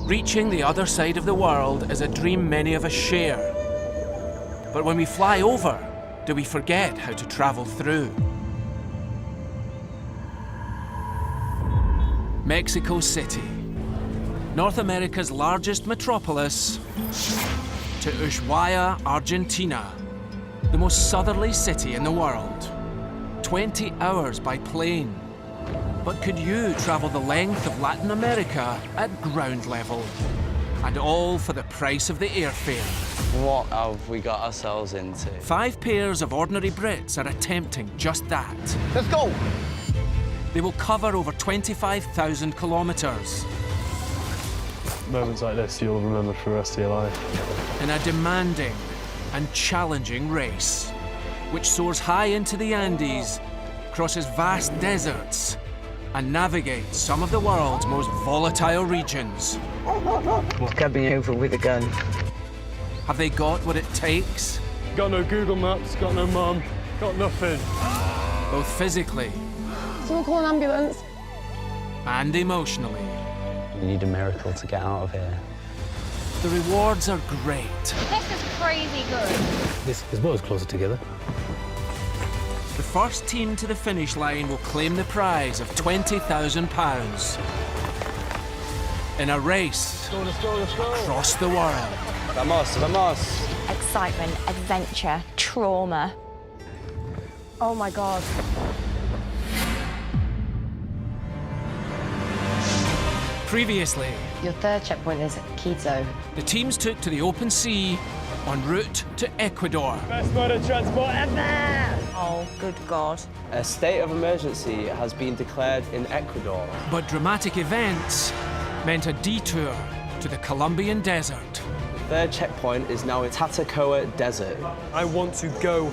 Reaching the other side of the world is a dream many of us share. But when we fly over, do we forget how to travel through? Mexico City, North America's largest metropolis, to Ushuaia, Argentina, the most southerly city in the world. 20 hours by plane. But could you travel the length of Latin America at ground level? And all for the price of the airfare. What have we got ourselves into? 5 pairs of ordinary Brits are attempting just that. Let's go! They will cover over 25,000 kilometres Moments like this you'll remember for the rest of your life. in a demanding and challenging race, which soars high into the Andes, crosses vast deserts, and navigates some of the world's most volatile regions. He's coming over with a gun. Have they got what it takes? Got no Google Maps, got no mum, got nothing. Both physically Someone call an ambulance. and emotionally. We need a miracle to get out of here. The rewards are great. This is crazy good. This is both closer together. The first team to the finish line will claim the prize of £20,000 in a race across the world. Vamos, vamos. Excitement, adventure, trauma. Oh my God. Previously, Your third checkpoint is Quito. the teams took to the open sea en route to Ecuador. Best mode of transport ever! Oh, good God. A state of emergency has been declared in Ecuador. But dramatic events meant a detour to the Colombian desert. The third checkpoint is now in Tatacoa Desert. I want to go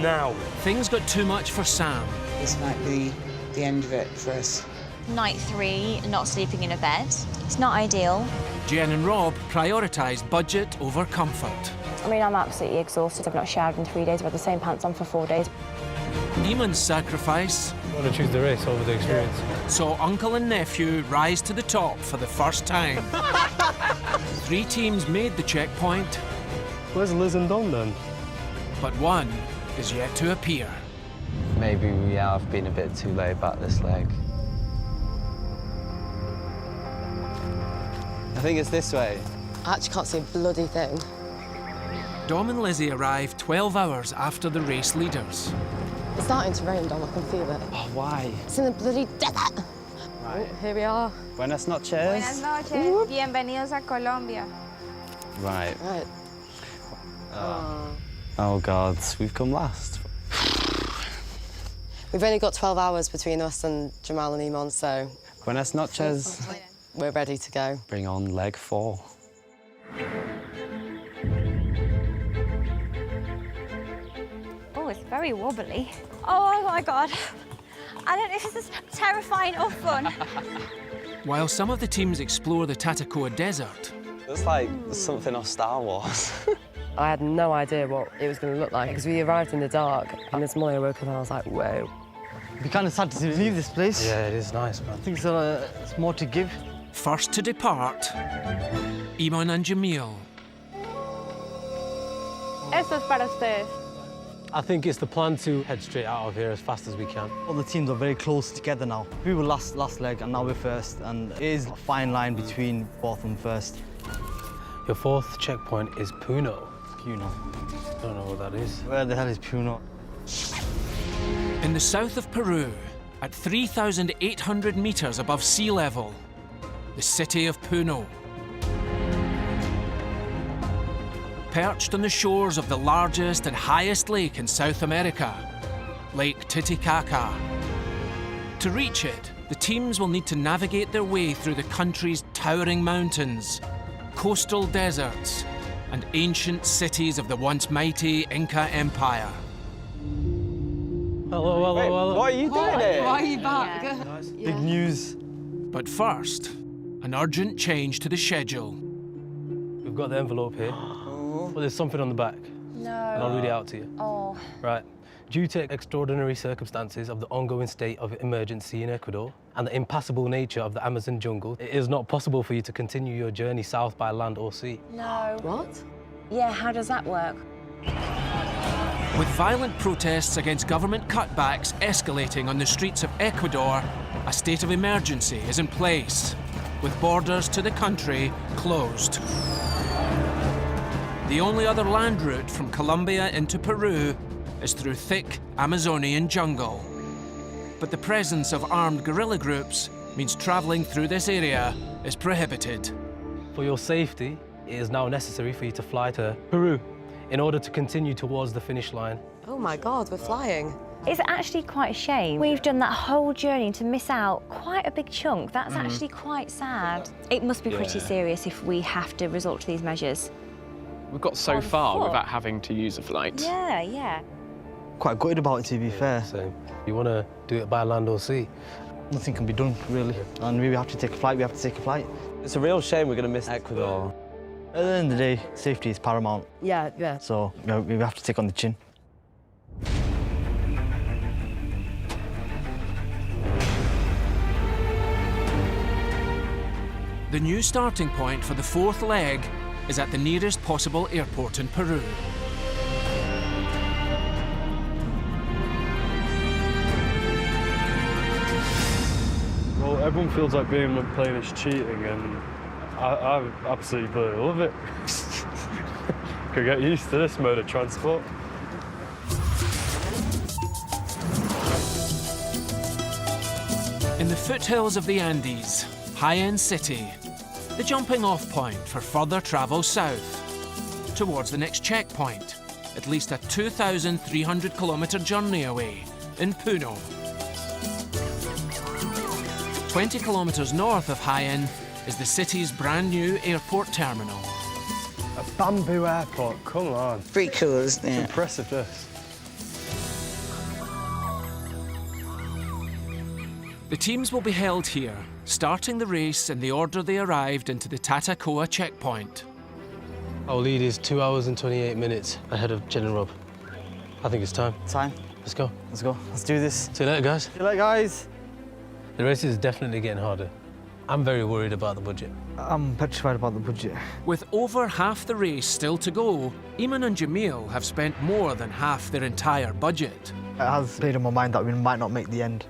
now. Things got too much for Sam. This might be the end of it for us. Night 3, not sleeping in a bed. It's not ideal. Jen and Rob prioritised budget over comfort. I mean, I'm absolutely exhausted. I've not showered in 3 days. I've had the same pants on for 4 days. Eamon's sacrifice I want to choose the race over the experience. saw uncle and nephew rise to the top for the first time. 3 teams made the checkpoint, Where's Liz and Don then? but one is yet to appear. Maybe we have been a bit too laid back this leg. I think it's this way. I actually can't see a bloody thing. Dom and Lizzie arrived 12 hours after the race leaders. It's starting to rain, Dom. I can feel it. Oh, why? It's in the bloody desert. Right. Oh, here we are. Buenas noches. Buenas noches. Bienvenidos a Colombia. Right. Right. Oh, God, we've come last. We've only got 12 hours between us and Jamal and Iman, so Buenas noches. we're ready to go. Bring on leg 4. Oh, it's very wobbly. Oh my God. I don't know if this is terrifying or fun. While some of the teams explore the Tatacoa Desert, It's like something off Star Wars. I had no idea what it was going to look like because we arrived in the dark, and this morning I woke up and I was like, whoa. It'd be kind of sad to leave this place. Yeah, it is nice, man. I think it's more to give. first to depart, Iman and Jamil. Esto es para ustedes. I think it's the plan to head straight out of here as fast as we can. All the teams are very close together now. We were last leg, and now we're first, and it is a fine line between fourth and first. Your 4th checkpoint is Puno. Puno. Don't know what that is. Where the hell is Puno? In the south of Peru, at 3,800 metres above sea level, the city of Puno. Perched on the shores of the largest and highest lake in South America, Lake Titicaca. To reach it, the teams will need to navigate their way through the country's towering mountains, coastal deserts, and ancient cities of the once mighty Inca Empire. Hello, hello, hello. What are you doing here? Why are you back? Big news. But first, an urgent change to the schedule. We've got the envelope here. But there's something on the back. And I'll No. read it out to you. Oh. Right. Due to extraordinary circumstances of the ongoing state of emergency in Ecuador and the impassable nature of the Amazon jungle, it is not possible for you to continue your journey south by land or sea. No. What? Yeah, how does that work? With violent protests against government cutbacks escalating on the streets of Ecuador, a state of emergency is in place, with borders to the country closed. The only other land route from Colombia into Peru is through thick Amazonian jungle. But the presence of armed guerrilla groups means travelling through this area is prohibited. For your safety, it is now necessary for you to fly to Peru in order to continue towards the finish line. Oh my God, we're flying. It's actually quite a shame. We've done that whole journey to miss out quite a big chunk. That's actually quite sad. It must be pretty serious if we have to resort to these measures. We've got so On far foot. without having to use a flight. Yeah, yeah. Quite gutted about it, to be fair. So you want to do it by land or sea? Nothing can be done, really. And we have to take a flight, we have to take a flight. It's a real shame we're going to miss Ecuador. At the end of the day, safety is paramount. Yeah. So we have to take on the chin. The new starting point for the fourth leg is at the nearest possible airport in Peru. Well, everyone feels like being on a plane is cheating, and I absolutely bloody love it. Could get used to this mode of transport. In the foothills of the Andes, Jaén City, the jumping off point for further travel south, towards the next checkpoint, at least a 2,300 kilometre journey away, in Puno. 20 kilometres north of Jaén is the city's brand new airport terminal. A bamboo airport, come on. Pretty cool, isn't It's it? impressive, this. The teams will be held here, starting the race in the order they arrived into the Tatacoa checkpoint. Our lead is 2 hours and 28 minutes ahead of Jen and Rob. I think it's time. Time. Let's go. Let's go. Let's do this. See you later, guys. See you later, guys. The race is definitely getting harder. I'm very worried about the budget. I'm petrified about the budget. With over half the race still to go, Eamon and Jamil have spent more than half their entire budget. It has played on my mind that we might not make the end.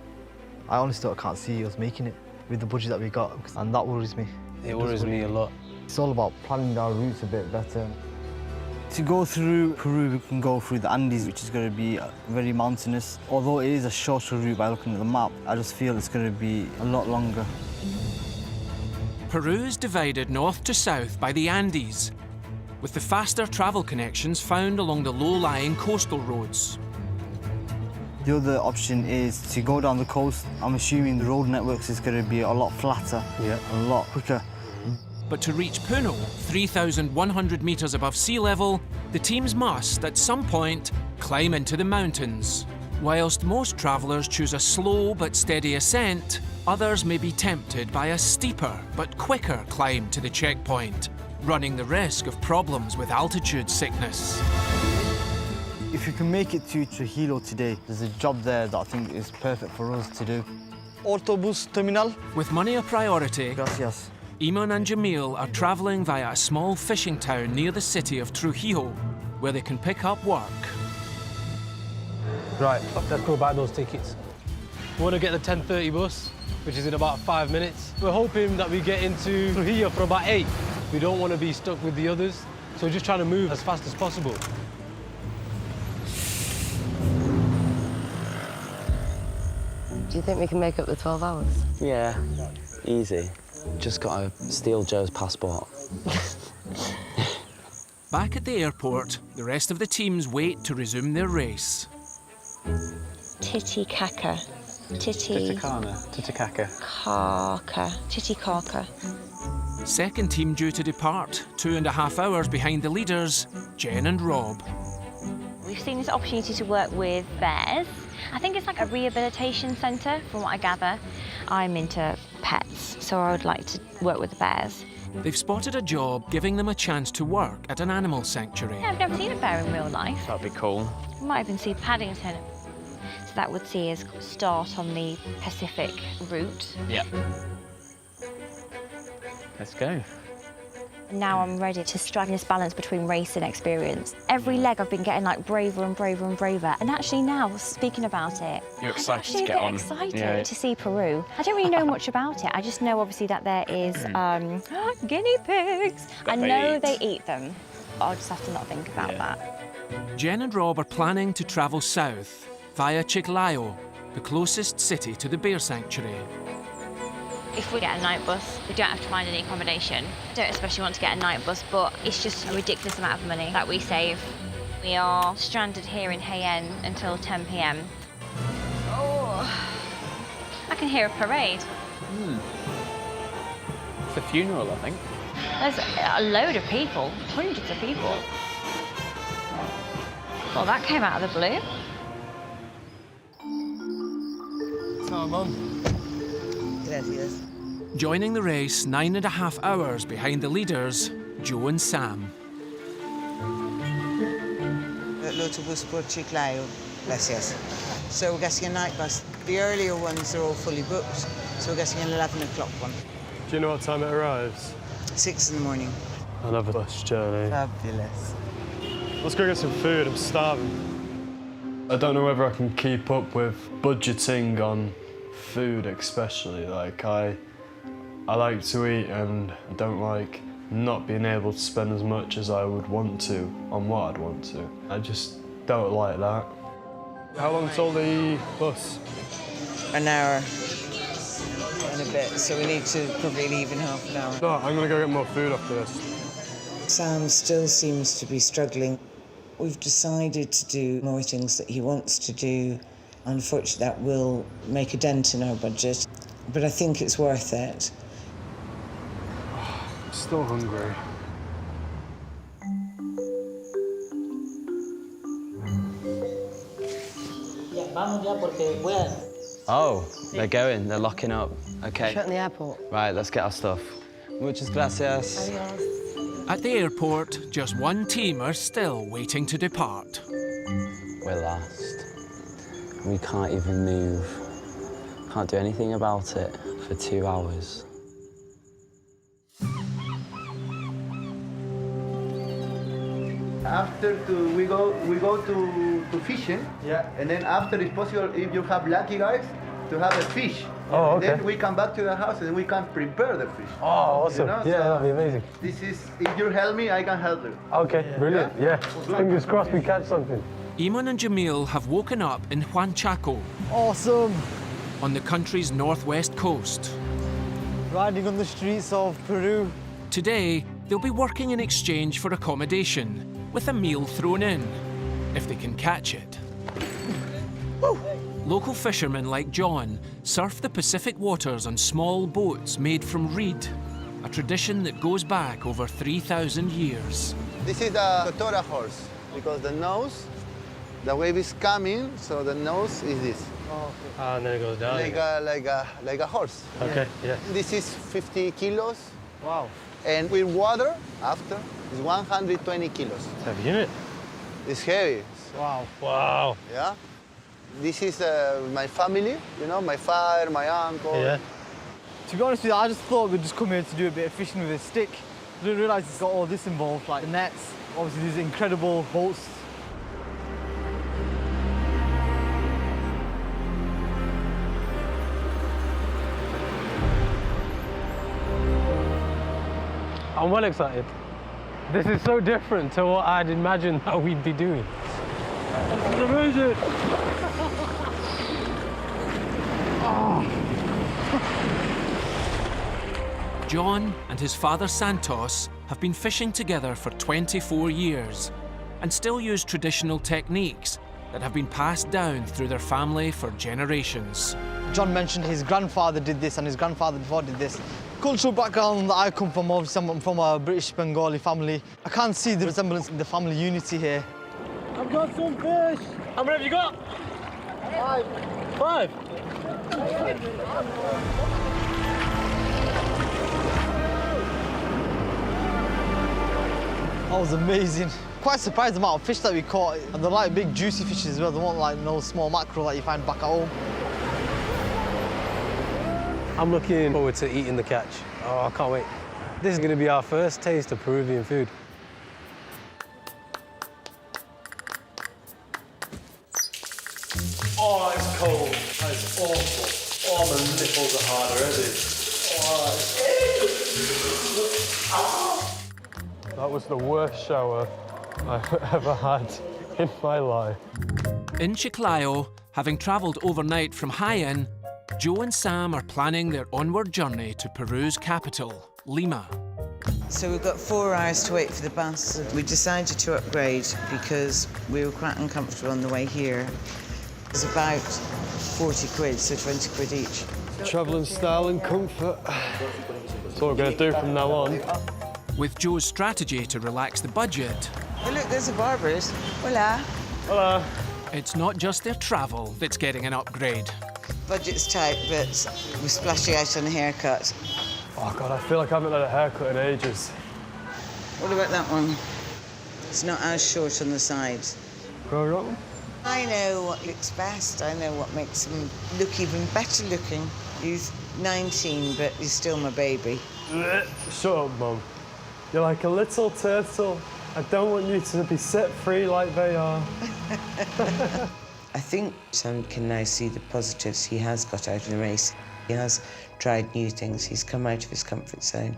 I honestly can't see us making it with the budget that we got, and that worries me. It worries me a lot. It's all about planning our routes a bit better. To go through Peru, we can go through the Andes, which is going to be very mountainous. Although it is a shorter route by looking at the map, I just feel it's going to be a lot longer. Peru is divided north to south by the Andes, with the faster travel connections found along the low-lying coastal roads. The other option is to go down the coast. I'm assuming the road networks is going to be a lot flatter, a lot quicker. But to reach Puno, 3,100 metres above sea level, the teams must, at some point, climb into the mountains. Whilst most travellers choose a slow but steady ascent, others may be tempted by a steeper but quicker climb to the checkpoint, running the risk of problems with altitude sickness. If you can make it to Trujillo today, there's a job there that I think is perfect for us to do. Autobus terminal. With money a priority, Gracias. Eamon and Jamil are travelling via a small fishing town near the city of Trujillo, where they can pick up work. Right, let's go buy those tickets. We want to get the 10:30 bus, which is in about 5 minutes. We're hoping that we get into Trujillo for about 8. We don't want to be stuck with the others, so we're just trying to move as fast as possible. Do you think we can make up the 12 hours? Yeah, easy. Just got to steal Joe's passport. Back at the airport, the rest of the teams wait to resume their race. Titicaca. Titicaca. Titicaca. Second team due to depart, 2.5 hours behind the leaders, Jen and Rob. We've seen this opportunity to work with bears. I think it's like a rehabilitation centre, from what I gather. I'm into pets, so I would like to work with the bears. They've spotted a job giving them a chance to work at an animal sanctuary. I've never seen a bear in real life. That'd be cool. We might even see Paddington. So that would see us start on the Pacific route. Yeah. Let's go. Now I'm ready to strike this balance between race and experience. Every leg I've been getting like braver and braver and braver. And actually now, speaking about it, You're excited actually to get a bit on. excited Yeah. to see Peru. I don't really know much about it. I just know obviously that there is guinea pigs. I know they eat them. I'll just have to not think about that. Jen and Rob are planning to travel south via Chiclayo, the closest city to the bear sanctuary. If we get a night bus, we don't have to find any accommodation. I don't especially want to get a night bus, but it's just a ridiculous amount of money that we save. We are stranded here in Jaén until 10 p.m. Oh, I can hear a parade. It's a funeral, I think. There's a load of people, hundreds of people. Well, that came out of the blue. Gracias. Joining the race 9.5 hours behind the leaders, Joe and Sam. El autobús por Chiclayo. Gracias. So we're getting a night bus. The earlier ones are all fully booked, so we're getting an 11 o'clock one. Do you know what time it arrives? 6 in the morning. Another bus journey. Fabulous. Let's go get some food, I'm starving. I don't know whether I can keep up with budgeting on food especially. Like, I like to eat and I don't like not being able to spend as much as I would want to on what I'd want to. I just don't like that. How long till the bus? An hour and a bit, so we need to probably leave in half an hour. No, I'm gonna go get more food after this. Sam still seems to be struggling. We've decided to do more things that he wants to do. Unfortunately, that will make a dent in our budget, but I think it's worth it. I'm still hungry. Oh, they're going, they're locking up. Okay. Shut in the airport. Right, let's get our stuff. Muchas gracias. At the airport, just one team are still waiting to depart. We're lost. We can't even move. Can't do anything about it for 2 hours. After we go to fishing. Yeah. And then after it's possible if you have lucky guys to have a fish. Oh, okay. Then we come back to the house and we can prepare the fish. Oh, awesome. You know? Yeah, So that'd be amazing. This is, if you help me, I can help you. Okay, brilliant. Yeah. Fingers crossed we catch something. Eamon and Jamil have woken up in Huanchaco, Awesome! on the country's northwest coast. Riding on the streets of Peru. Today, they'll be working in exchange for accommodation, with a meal thrown in, if they can catch it. Local fishermen like John surf the Pacific waters on small boats made from reed, a tradition that goes back over 3,000 years. This is the Totora horse because the nose, the wave is coming, so the nose is this. And then it goes down. Like a horse. Okay, yeah. This is 50 kilos. Wow. And with water, after, is 120 kilos. It's heavy, isn't it? It's heavy. Wow. Wow. Yeah. This is my family, you know, my father, my uncle. Yeah. To be honest with you, I just thought we'd just come here to do a bit of fishing with a stick. I didn't realise it's got all this involved, like the nets, obviously these incredible boats. I'm well excited. This is so different to what I'd imagined that we'd be doing. It's amazing! John and his father Santos have been fishing together for 24 years and still use traditional techniques that have been passed down through their family for generations. John mentioned his grandfather did this and his grandfather before did this. Cultural background that I come from, obviously I'm from a British Bengali family. I can't see the resemblance in the family unity here. I've got some fish! How many have you got? 5. 5? That was amazing. Quite surprised the amount of fish that we caught. And they're like big juicy fishes as well. They weren't like no small mackerel that you find back at home. I'm looking forward to eating the catch. Oh, I can't wait. This is going to be our first taste of Peruvian food. Oh, it's cold. That is awful. Oh, my nipples are hard already. Oh, that was the worst shower I've ever had in my life. In Chiclayo, having travelled overnight from Jaén, Joe and Sam are planning their onward journey to Peru's capital, Lima. So we've got 4 hours to wait for the bus. We decided to upgrade because we were quite uncomfortable on the way here. It's about 40 quid, so 20 quid each. Travelling style and comfort. That's what we're going to do from now on. With Joe's strategy to relax the budget, Oh, look, there's a barber's. Hola. Hello. it's not just their travel that's getting an upgrade. Budget's tight, but we're splashing out on a haircut. Oh, God, I feel like I haven't had a haircut in ages. What about that one? It's not as short on the sides. Grow that one? I know what looks best. I know what makes him look even better looking. He's 19, but he's still my baby. Shut up, Mum. You're like a little turtle. I don't want you to be set free like they are. I think Sam can now see the positives he has got out of the race. He has tried new things. He's come out of his comfort zone.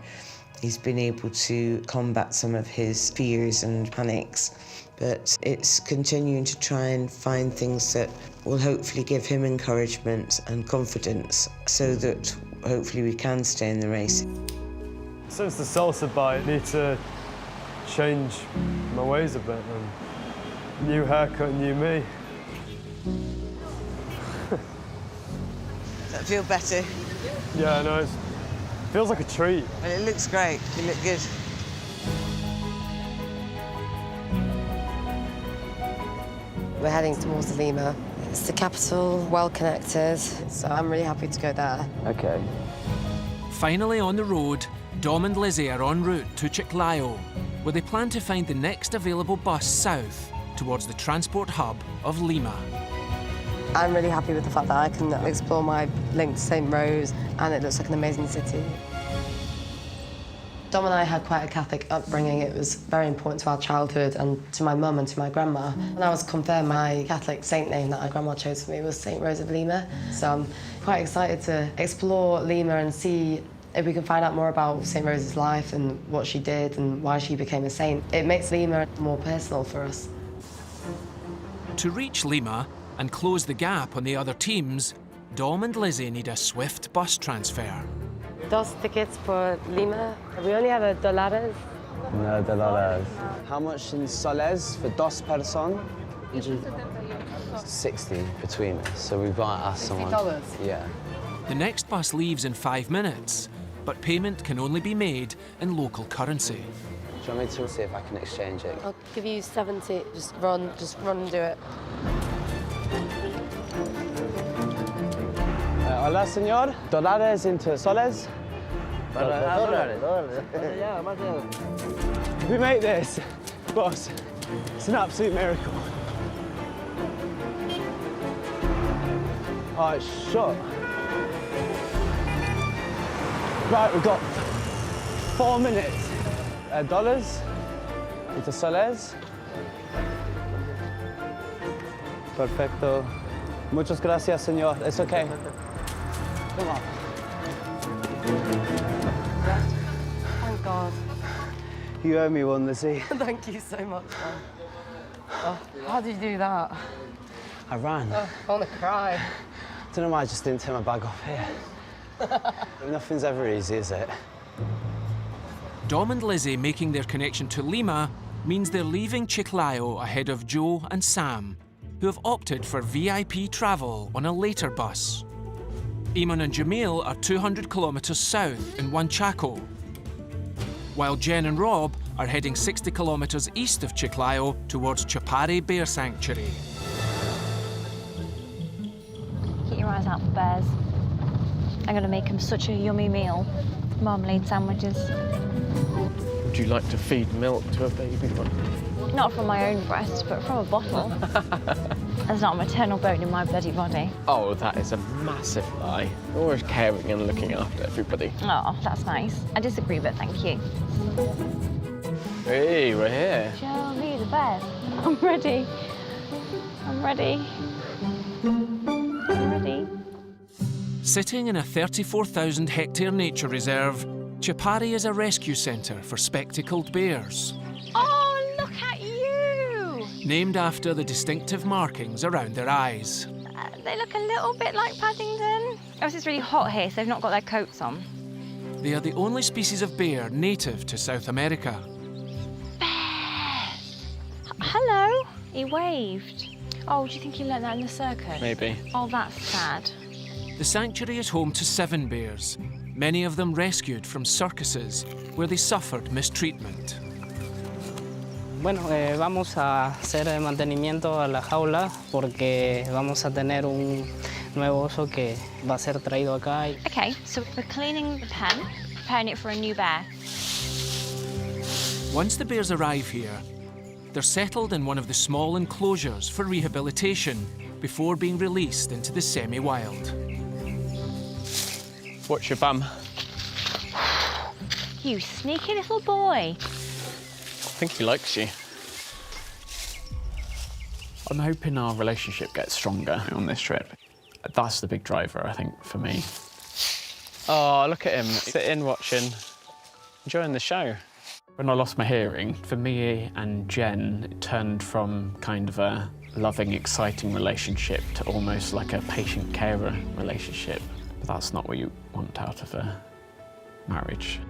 He's been able to combat some of his fears and panics. But it's continuing to try and find things that will hopefully give him encouragement and confidence so that hopefully we can stay in the race. Since the salsa bite, I need to change my ways a bit. And new haircut, new me. Does that feel better? Yeah, I know. It feels like a treat. Well, it looks great. You look good. We're heading towards Lima. It's the capital, well connected, so I'm really happy to go there. Okay. Finally on the road, Dom and Lizzie are en route to Chiclayo, where they plan to find the next available bus south towards the transport hub of Lima. I'm really happy with the fact that I can explore my link to St. Rose, and it looks like an amazing city. Dom and I had quite a Catholic upbringing. It was very important to our childhood and to my mum and to my grandma. When I was confirmed, my Catholic saint name that my grandma chose for me was St. Rose of Lima. So I'm quite excited to explore Lima and see if we can find out more about St. Rose's life and what she did and why she became a saint. It makes Lima more personal for us. To reach Lima and close the gap on the other teams, Dom and Lizzie need a swift bus transfer. Dos tickets for Lima. We only have $1. No $. How much in soles for dos person? 60 between us, so we might ask someone. $60? Yeah. The next bus leaves in 5 minutes, but payment can only be made in local currency. Do you want me to see if I can exchange it? I'll give you 70. Just run and do it. Hola, señor. Dólares into soles? We make this, boss. It's an absolute miracle. Oh, it's shut. Right, we've got 4 minutes. Dollars into soles. Perfecto. Muchas gracias, señor. It's okay. Come on. Thank God. You owe me one, Lizzie. Thank you so much, man. Oh, how did you do that? I ran. Oh, I want to cry. I don't know why I just didn't take my bag off here. Nothing's ever easy, is it? Dom and Lizzie making their connection to Lima means they're leaving Chiclayo ahead of Joe and Sam, who have opted for VIP travel on a later bus. Eamon and Jamil are 200 kilometres south in Huanchaco, while Jen and Rob are heading 60 kilometres east of Chiclayo towards Chapare Bear Sanctuary. Keep your eyes out for bears. I'm going to make them such a yummy meal. Marmalade sandwiches. Would you like to feed milk to a baby one? Not from my own breast, but from a bottle. There's not a maternal bone in my bloody body. Oh, that is a massive lie. You're always caring and looking after everybody. Oh, that's nice. I disagree, but thank you. Hey, we're here. Show me the best. I'm ready. I'm ready. I'm ready. Sitting in a 34,000-hectare nature reserve, Chipari is a rescue centre for spectacled bears, Oh, look at you! named after the distinctive markings around their eyes. They look a little bit like Paddington. Oh, it's really hot here, so they've not got their coats on. They are the only species of bear native to South America. Hello. He waved. Oh, do you think he learnt that in the circus? Maybe. Oh, that's sad. The sanctuary is home to 7 bears, many of them rescued from circuses where they suffered mistreatment. Bueno, vamos a hacer mantenimiento a la jaula porque vamos a tener un nuevo oso que va a ser traído acá. Okay, so we're cleaning the pen, preparing it for a new bear. Once the bears arrive here, they're settled in one of the small enclosures for rehabilitation before being released into the semi-wild. Watch your bum. You sneaky little boy. I think he likes you. I'm hoping our relationship gets stronger on this trip. That's the big driver, I think, for me. Oh, look at him, sitting, watching, enjoying the show. When I lost my hearing, for me and Jen, it turned from kind of a loving, exciting relationship to almost like a patient-carer relationship. But that's not what you want out of a marriage.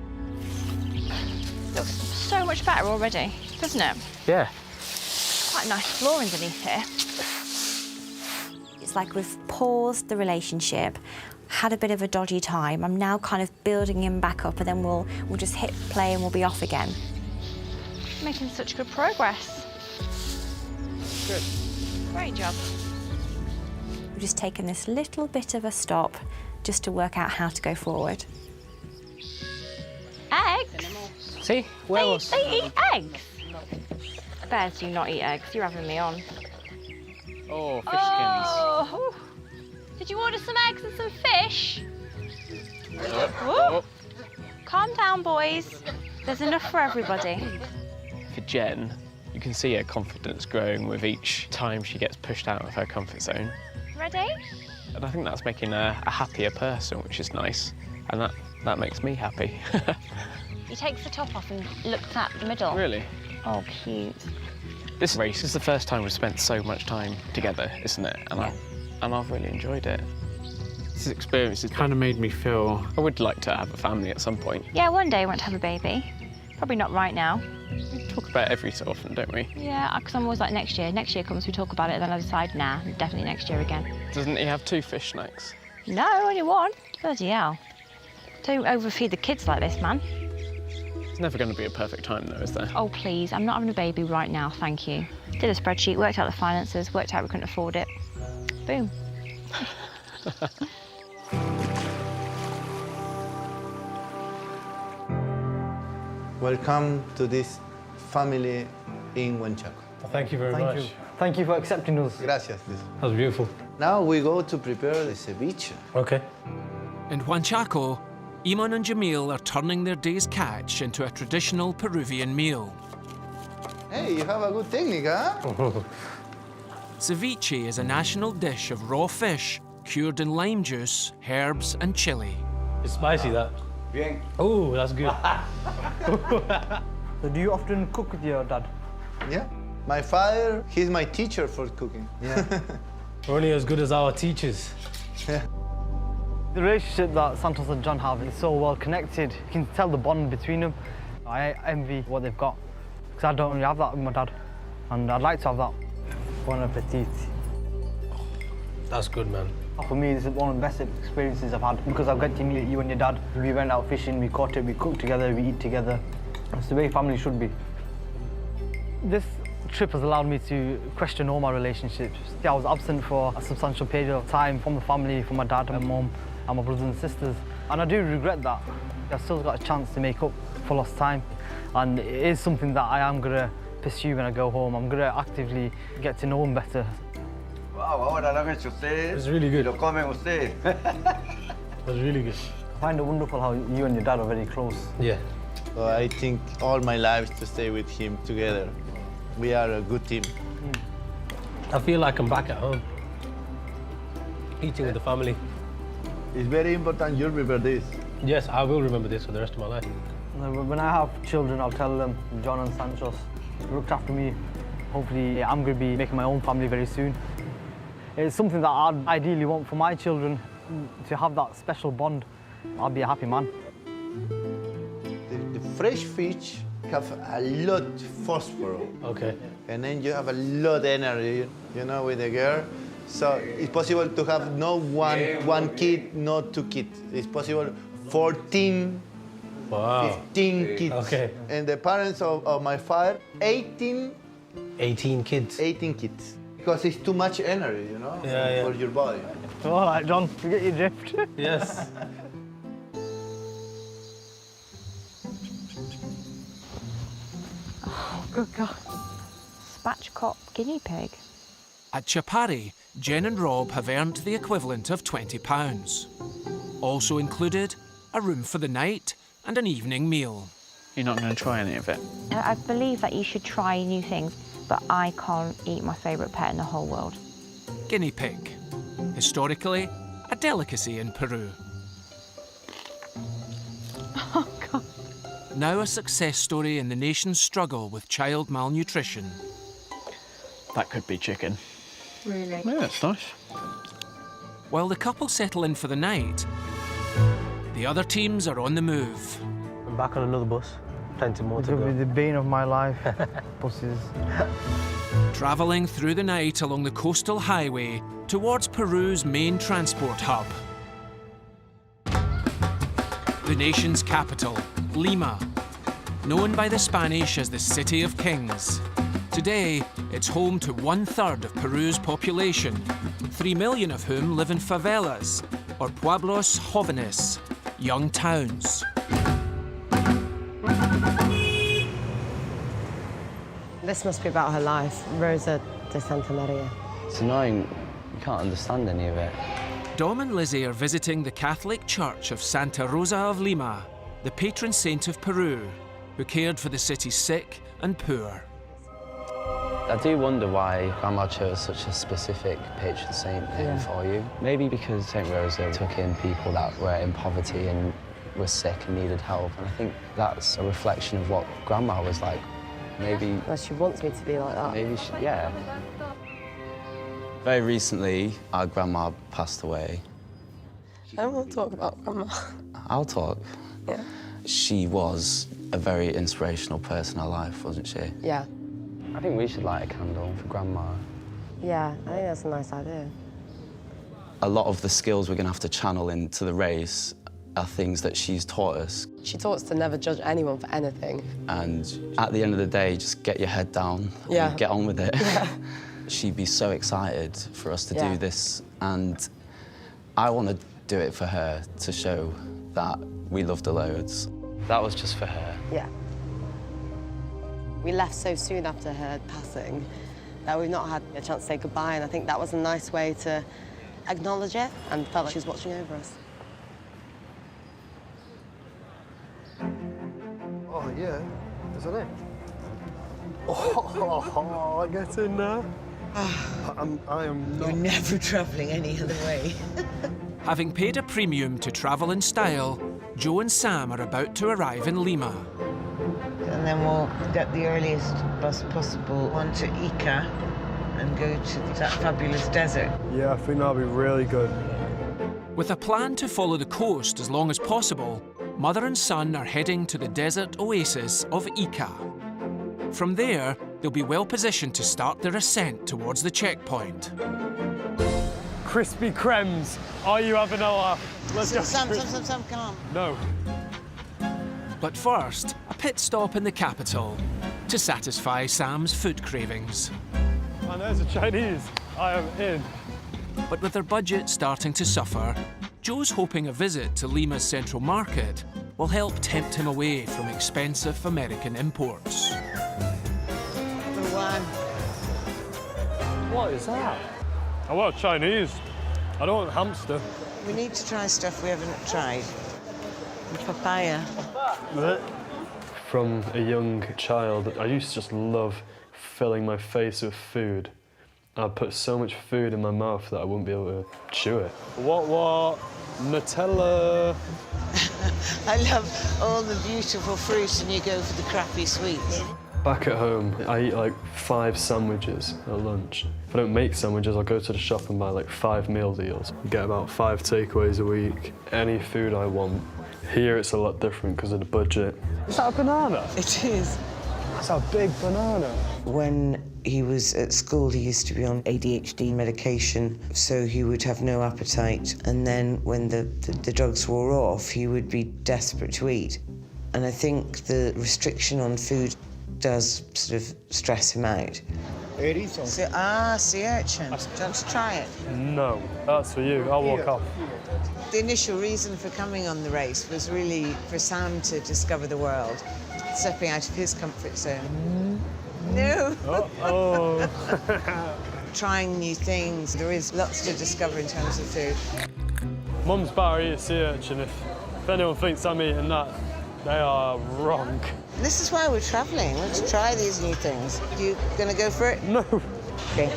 Looks so much better already, doesn't it? Yeah. Quite a nice floor underneath here. It's like we've paused the relationship, had a bit of a dodgy time. I'm now kind of building him back up, and then we'll just hit play and we'll be off again. Making such good progress. Good. Great job. We've just taken this little bit of a stop just to work out how to go forward. Eggs? Sí, huevos. They eat eggs? Bears do not eat eggs. You're having me on. Oh, fishkins. Oh. Did you order some eggs and some fish? Oh. Calm down, boys. There's enough for everybody. For Jen, you can see her confidence growing with each time she gets pushed out of her comfort zone. Ready? And I think that's making her a happier person, which is nice. And that makes me happy. He takes the top off and looks at the middle. Really? Oh, cute. This race is the first time we've spent so much time together, isn't it? And I've really enjoyed it. This experience has kind of made me feel I would like to have a family at some point. Yeah, one day I want to have a baby. Probably not right now. We talk about it every so often, don't we? Yeah, because I'm always like next year. Next year comes, we talk about it, and then I decide, nah, definitely next year again. Doesn't he have 2 fish snacks? No, only one. Bloody hell. Don't overfeed the kids like this, man. It's never going to be a perfect time, though, is there? Oh, please, I'm not having a baby right now, thank you. Did a spreadsheet, worked out the finances, worked out we couldn't afford it. Boom. Welcome to this family in Huanchaco. Thank you very much. Thank you for accepting us. Gracias. That was beautiful. Now we go to prepare the ceviche. Okay. In Huanchaco, Iman and Jamil are turning their day's catch into a traditional Peruvian meal. Hey, you have a good technique, huh? Ceviche is a national dish of raw fish cured in lime juice, herbs and chili. It's spicy, that. Bien. Oh, that's good. So do you often cook with your dad? Yeah. My father, he's my teacher for cooking. Yeah. We're only as good as our teachers. Yeah. The relationship that Santos and John have is so well connected. You can tell the bond between them. I envy what they've got, because I don't really have that with my dad, and I'd like to have that. Bon appetit. That's good, man. For me, this is one of the best experiences I've had, because I've got to meet you and your dad. We went out fishing, we caught it, we cooked together, we eat together. It's the way family should be. This trip has allowed me to question all my relationships. I was absent for a substantial period of time from the family, from my dad and mum and my brothers and sisters. And I do regret that. I've still got a chance to make up for for lost time. And it is something that I am going to pursue when I go home. I'm going to actively get to know him better. Wow, ahora lo han hecho ustedes. It was really good. Lo comen ustedes. It was really good. I find it wonderful how you and your dad are very close. Yeah. So I think all my life to stay with him together. We are a good team. I feel like I'm back at home, eating with the family. It's very important you remember this. Yes, I will remember this for the rest of my life. When I have children, I'll tell them, John and Santos looked after me. Hopefully, I'm going to be making my own family very soon. It's something that I'd ideally want for my children, to have that special bond. I'll be a happy man. The fresh fish have a lot of phosphorus. Okay. And then you have a lot of energy, you know, with the girl. So it's possible to have not one kid, not 2 kids. It's possible 14, wow. 15 kids. Okay. And the parents of my father, 18 kids. 18 kids. Because it's too much energy, you know, for your body. All right, John, you get your drift. Yes. Oh, good God. Spatchcock guinea pig. At Chapari, Jen and Rob have earned the equivalent of £20. Also included, a room for the night and an evening meal. You're not going to try any of it? I believe that you should try new things, but I can't eat my favourite pet in the whole world. Guinea pig. Historically, a delicacy in Peru. Oh, God. Now a success story in the nation's struggle with child malnutrition. That could be chicken. Really? Yeah, that's nice. While the couple settle in for the night, the other teams are on the move. I'm back on another bus. Plenty more to It'll go. be the bane of my life, buses. Travelling through the night along the coastal highway towards Peru's main transport hub. The nation's capital, Lima, known by the Spanish as the City of Kings. Today, it's home to 1/3 of Peru's population, 3 million of whom live in favelas, or pueblos jóvenes, young towns. This must be about her life, Rosa de Santa Maria. It's annoying, you can't understand any of it. Dom and Lizzie are visiting the Catholic Church of Santa Rosa of Lima, the patron saint of Peru, who cared for the city's sick and poor. I do wonder why Grandma chose such a specific patron saint name for you. Maybe because St. Rosa took in people that were in poverty and were sick and needed help. And I think that's a reflection of what Grandma was like. Maybe... Well, she wants me to be like that. Maybe she, yeah. Very recently, our grandma passed away. I don't want to talk about Grandma. I'll talk. Yeah. She was a very inspirational person in our life, wasn't she? Yeah. I think we should light a candle for Grandma. Yeah, I think that's a nice idea. A lot of the skills we're going to have to channel into the race are things that she's taught us. She taught us to never judge anyone for anything. And at the end of the day, just get your head down and get on with it. Yeah. She'd be so excited for us to do this, and I want to do it for her to show that we loved her loads. That was just for her. Yeah. We left so soon after her passing that we've not had a chance to say goodbye, and I think that was a nice way to acknowledge it and felt like she was watching over us. Oh, yeah. Is that it? Oh, get in there. I am not... You're never travelling any other way. Having paid a premium to travel in style, Joe and Sam are about to arrive in Lima. And then we'll get the earliest bus possible on to Ica and go to that fabulous desert. Yeah, I think that'll be really good. With a plan to follow the coast as long as possible, mother and son are heading to the desert oasis of Ica. From there, they'll be well positioned to start their ascent towards the checkpoint. Crispy Krems, are you having a laugh? Let's go. Sam, come on. No. But first, a pit stop in the capital to satisfy Sam's food cravings. And there's a Chinese. I am in. But with their budget starting to suffer, Joe's hoping a visit to Lima's central market will help tempt him away from expensive American imports. Number one. What is that? I want Chinese. I don't want hamster. We need to try stuff we haven't tried. Papaya. From a young child, I used to just love filling my face with food. I'd put so much food in my mouth that I wouldn't be able to chew it. What? Nutella? I love all the beautiful fruit and you go for the crappy sweets. Back at home, I eat like 5 sandwiches at lunch. If I don't make sandwiches, I'll go to the shop and buy like 5 meal deals. Get about 5 takeaways a week, any food I want. Here it's a lot different because of the budget. Is that a banana? It is. That's a big banana. When he was at school, he used to be on ADHD medication, so he would have no appetite. And then when the drugs wore off, he would be desperate to eat. And I think the restriction on food does sort of stress him out. Erizo. Sea urchin. Do you want to try it? No, that's for you. I'll walk off. The initial reason for coming on the race was really for Sam to discover the world, stepping out of his comfort zone. No. Uh-oh. Trying new things. There is lots to discover in terms of food. Mum's better eat a sea urchin. If anyone thinks I'm eating that, they are wrong. This is why we're travelling. We're to try these new things. You gonna go for it? No. Okay.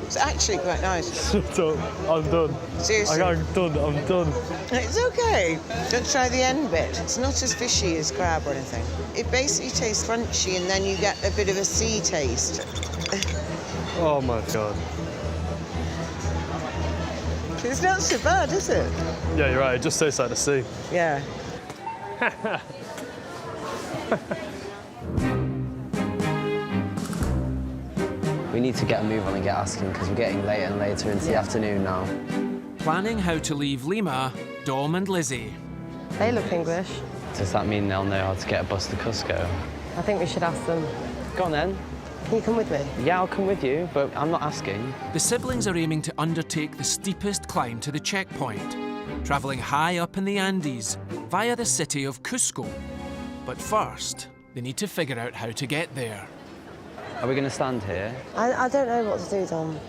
It's actually quite nice. Shut up. I'm done. Seriously? I'm done. It's okay. Don't try the end bit. It's not as fishy as crab or anything. It basically tastes crunchy and then you get a bit of a sea taste. Oh my God. It's not so bad, is it? Yeah, you're right. It just tastes like the sea. Yeah. We need to get a move on and get asking because we're getting later and later into the afternoon now. Planning how to leave Lima, Dom and Lizzie. They look English. Does that mean they'll know how to get a bus to Cusco? I think we should ask them. Go on then. Can you come with me? Yeah, I'll come with you, but I'm not asking. The siblings are aiming to undertake the steepest climb to the checkpoint, travelling high up in the Andes via the city of Cusco. But first, they need to figure out how to get there. Are we going to stand here? I don't know what to do, Dom.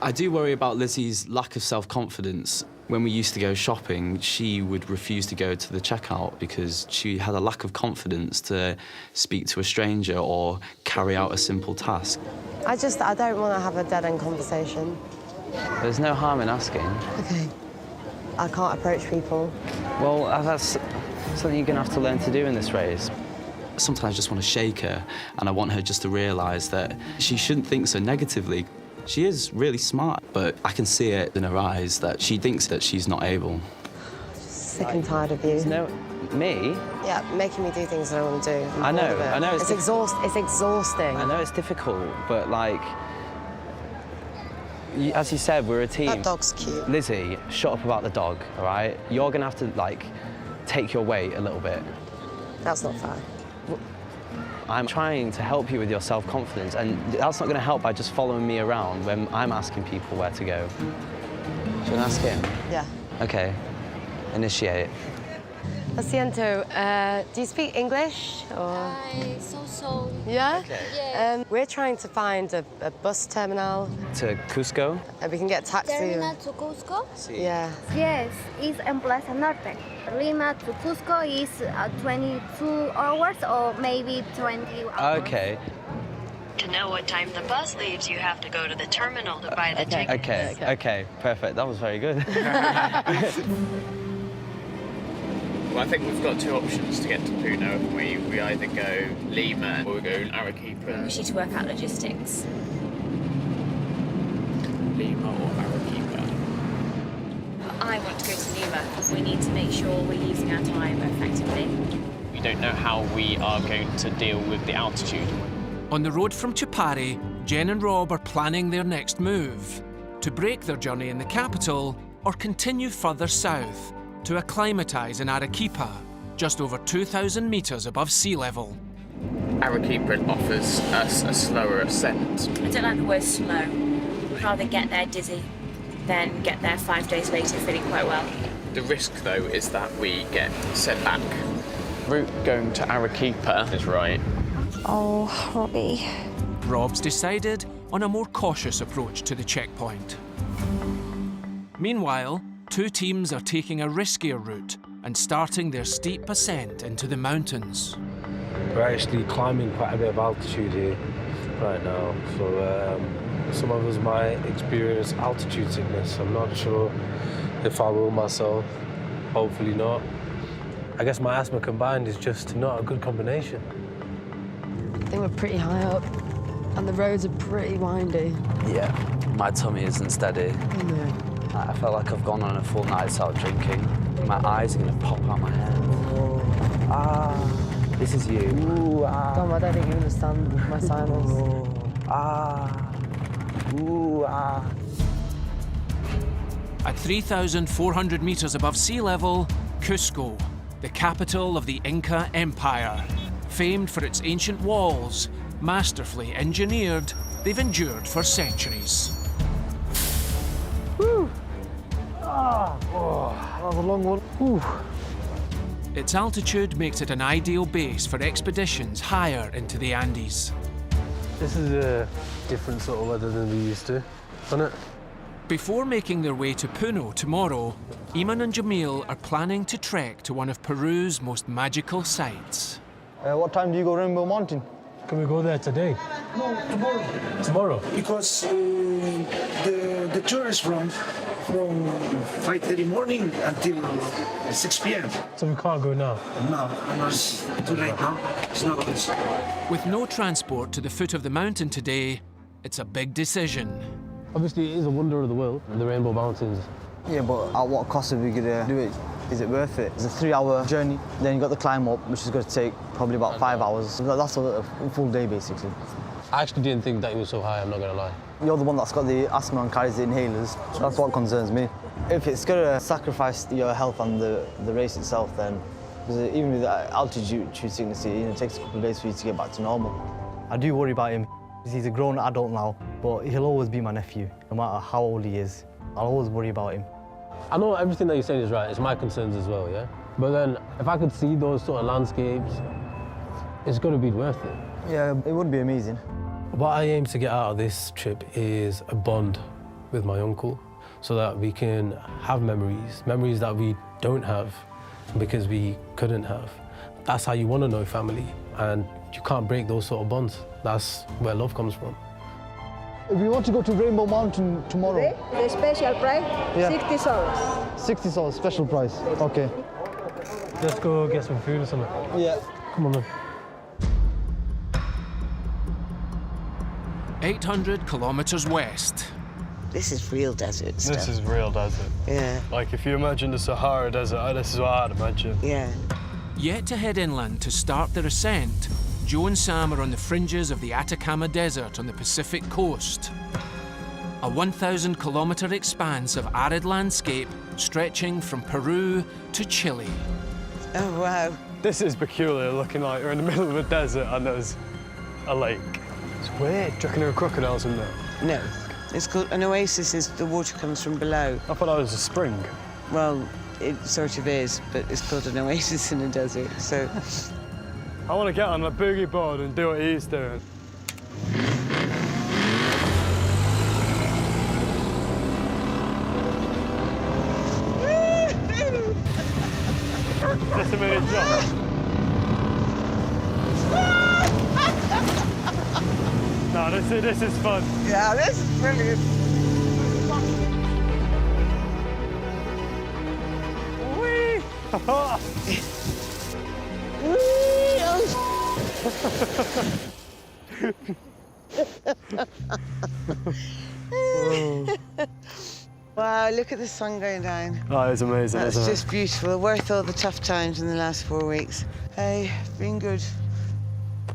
I do worry about Lizzie's lack of self-confidence. When we used to go shopping, she would refuse to go to the checkout because she had a lack of confidence to speak to a stranger or carry out a simple task. I don't want to have a dead-end conversation. There's no harm in asking. Okay. I can't approach people. Well, that's something you're going to have to learn to do in this race. Sometimes I just want to shake her, and I want her just to realise that she shouldn't think so negatively. She is really smart, but I can see it in her eyes that she thinks that she's not able. Sick and tired of you. No, me? Yeah, making me do things I don't want to do. I know. It's exhausting. I know it's difficult, but like, as you said, we're a team. That dog's cute. Lizzie, shut up about the dog, all right? You're gonna have to like take your weight a little bit. That's not fair. I'm trying to help you with your self-confidence, and that's not going to help by just following me around when I'm asking people where to go. Do you want to ask him? Yeah. OK. Initiate. Lo siento, do you speak English? Or... So. Yeah? Okay. Yeah. We're trying to find a bus terminal. To Cusco? We can get a taxi. Terminal to Cusco? Yeah. Yes, it's in Plaza Norte. Lima to Cusco is 22 hours or maybe 20 hours. OK. To know what time the bus leaves, you have to go to the terminal to buy the ticket. OK, perfect. That was very good. Well, I think we've got 2 options to get to Puno. We either go Lima or we go Arequipa. We need to work out logistics. Lima or Arequipa. I want to go to Lima. We need to make sure we're using our time effectively. We don't know how we are going to deal with the altitude. On the road from Chupari, Jen and Rob are planning their next move, to break their journey in the capital or continue further south to acclimatise in Arequipa, just over 2,000 metres above sea level. Arequipa offers us a slower ascent. I don't like the word slow. I'd rather get there dizzy. then get there 5 days later feeling quite well. The risk, though, is that we get sent back. Route going to Arequipa is right. Oh, Robbie. Rob's decided on a more cautious approach to the checkpoint. Meanwhile, two teams are taking a riskier route and starting their steep ascent into the mountains. We're actually climbing quite a bit of altitude here right now, so some of us might experience altitude sickness. I'm not sure if I will myself, hopefully not. I guess my asthma combined is just not a good combination. I think we're pretty high up, and the roads are pretty windy. Yeah, my tummy isn't steady. I felt like I've gone on a full night out drinking. My eyes are gonna pop out my head. This is you. Ooh, Tom, I don't think you understand my silence. At 3,400 metres above sea level, Cusco, the capital of the Inca Empire. Famed for its ancient walls, masterfully engineered, they've endured for centuries. Woo! That was a long one. Whew. Its altitude makes it an ideal base for expeditions higher into the Andes. This is a different sort of weather than we used to, isn't it? Before making their way to Puno tomorrow, Eamon and Jamil are planning to trek to one of Peru's most magical sites. What time do you go Rainbow Mountain? Can we go there today? No, tomorrow. Tomorrow? Because the tour is from 5:30 morning until 6 p.m. So we can't go now? No, it's too late now. It's not good. With no transport to the foot of the mountain today, it's a big decision. Obviously, it is a wonder of the world, the Rainbow Mountains. Yeah, but at what cost are we gonna do it? Is it worth it? It's a 3-hour journey. Then you got the climb up, which is going to take probably about 5 hours. That's a full day, basically. I actually didn't think that it was so high, I'm not going to lie. You're the one that's got the asthma and carries the inhalers. That's what concerns me. If it's going to sacrifice your health and the race itself, then because even with altitude sickness, it takes a couple of days for you to get back to normal. I do worry about him. He's a grown adult now, but he'll always be my nephew, no matter how old he is. I'll always worry about him. I know everything that you're saying is right. It's my concerns as well, yeah? But then, if I could see those sort of landscapes, it's going to be worth it. Yeah, it would be amazing. What I aim to get out of this trip is a bond with my uncle so that we can have memories that we don't have because we couldn't have. That's how you want to know family, and you can't break those sort of bonds. That's where love comes from. We want to go to Rainbow Mountain tomorrow. The special price, Yeah. 60 soles. 60 soles, special price. Okay. Let's go get some food or something. Yeah. Come on, then. 800 kilometres west. This is real desert stuff. This is real desert. Yeah. Like, if you imagine the Sahara Desert, this is what I'd imagine. Yeah. Yet to head inland to start their ascent, Joe and Sam are on the fringes of the Atacama Desert on the Pacific coast. A 1,000-kilometre expanse of arid landscape stretching from Peru to Chile. Oh, wow. This is peculiar, looking like you're in the middle of a desert and there's a lake. It's weird. Do you reckon there are crocodiles in there? No. It's called an oasis. The water comes from below. I thought that was a spring. Well, it sort of is, but it's called an oasis in a desert, so... I want to get on a boogie board and do what he's doing. Just a minute, John. No, this is fun. Yeah, this is brilliant. Whee! Wow, look at the sun going down. Oh, it's amazing, That's isn't it? just beautiful. Worth all the tough times in the last 4 weeks. Hey, been good.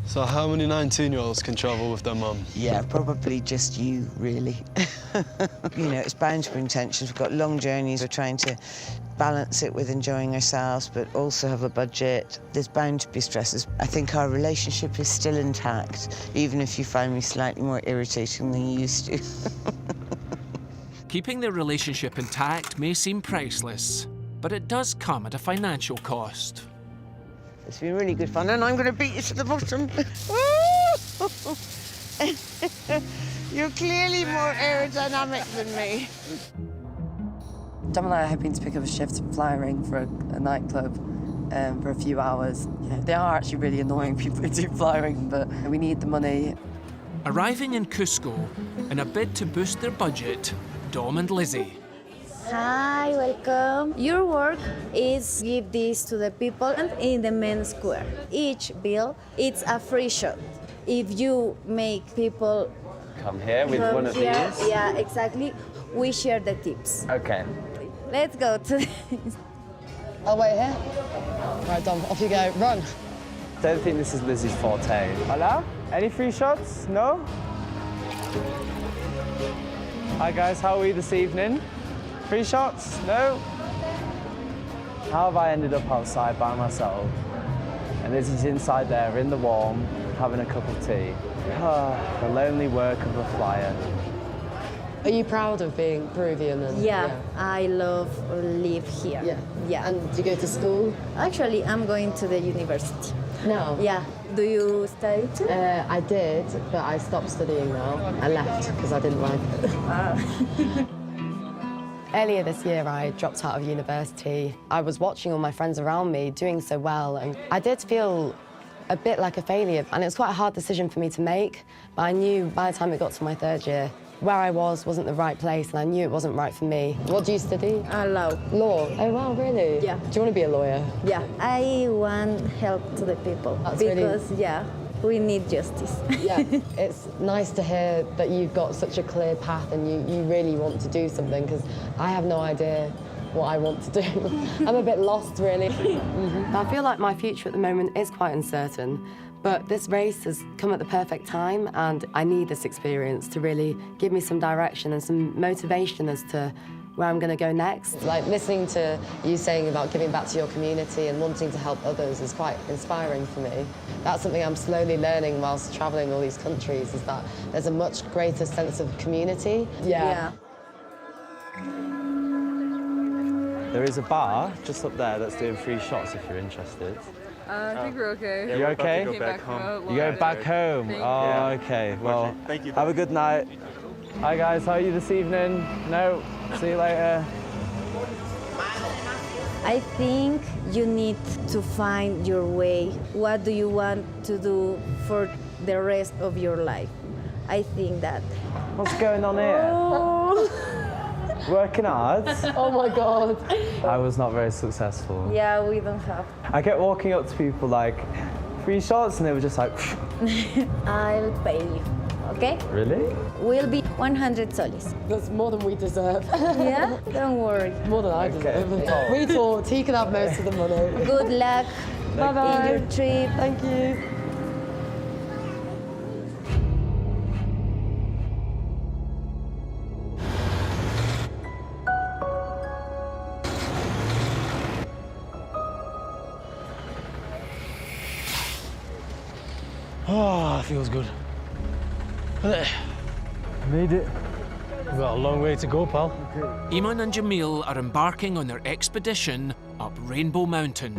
So how many 19-year-olds can travel with their mum? Yeah, probably just you, really. You know, it's bound to bring tensions. We've got long journeys. We're trying to balance it with enjoying ourselves, but also have a budget. There's bound to be stresses. I think our relationship is still intact, even if you find me slightly more irritating than you used to. Keeping their relationship intact may seem priceless, but it does come at a financial cost. It's been really good fun, and I'm going to beat you to the bottom. You're clearly more aerodynamic than me. Dom and I are hoping to pick up a shift flying for a nightclub for a few hours. Yeah, they are actually really annoying people who do flying, but we need the money. Arriving in Cusco in a bid to boost their budget, Dom and Lizzie. Hi, welcome. Your work is give this to the people in the main square. Each bill, it's a free shot. If you make people Come here with come one of here, these. yeah, exactly, we share the tips. Okay. Let's go to I'll wait here. Right, Dom, off you go. Run. Don't think this is Lizzie's forte. Hola? Any free shots? No? Hi guys, how are we this evening? Free shots? No? How have I ended up outside by myself? And Lizzie's inside there in the warm, having a cup of tea. The lonely work of a flyer. Are you proud of being Peruvian? And, yeah, I love live here. Yeah. Yeah. And do you go to school? Actually, I'm going to the university. No. Yeah. Do you study too? I did, but I stopped studying now. I left because I didn't like it. Earlier this year, I dropped out of university. I was watching all my friends around me doing so well, and I did feel a bit like a failure. And it was quite a hard decision for me to make, but I knew by the time it got to my third year, where I wasn't the right place, and I knew it wasn't right for me. What do you study? Law. Law? Oh, wow, really? Yeah. Do you want to be a lawyer? Yeah. I want help to the people. That's because, really... yeah, we need justice. Yeah, it's nice to hear that you've got such a clear path and you really want to do something, because I have no idea what I want to do. I'm a bit lost, really. I feel like my future at the moment is quite uncertain, but this race has come at the perfect time, and I need this experience to really give me some direction and some motivation as to where I'm going to go next. Like, listening to you saying about giving back to your community and wanting to help others is quite inspiring for me. That's something I'm slowly learning whilst travelling all these countries, is that there's a much greater sense of community. Yeah. There is a bar just up there that's doing free shots if you're interested. I think we're okay. Yeah, you okay? Go back home. You go back home? Oh, okay. Well, have a good night. Hi guys, how are you this evening? No? See you later. I think you need to find your way. What do you want to do for the rest of your life? I think that. What's going on here? Oh. Working hard? Oh my God. I was not very successful. Yeah, we don't have. I kept walking up to people like, free shots, and they were just like, I'll pay you, okay? Really? Will be 100 soles. That's more than we deserve. Yeah? Don't worry. More than I deserve. We talked, he can have most of the money. Good luck Bye-bye. in your trip. Thank you. Oh, feels good. Made it. We've got a long way to go, pal. Eamon and Jamil are embarking on their expedition up Rainbow Mountain.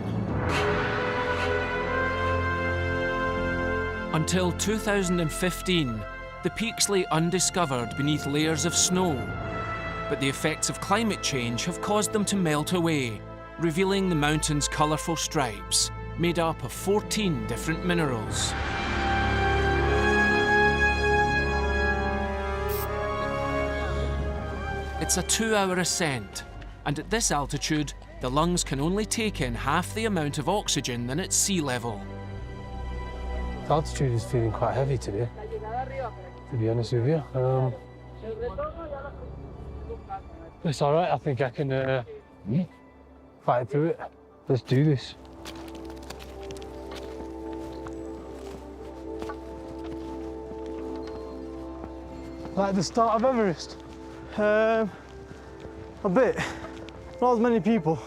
Until 2015, the peaks lay undiscovered beneath layers of snow. But the effects of climate change have caused them to melt away, revealing the mountain's colourful stripes, made up of 14 different minerals. It's a 2-hour ascent, and at this altitude, the lungs can only take in half the amount of oxygen than at sea level. The altitude is feeling quite heavy today, to be honest with you. It's all right, I think I can fight through it. Let's do this. Like the start of Everest? A bit. Not as many people.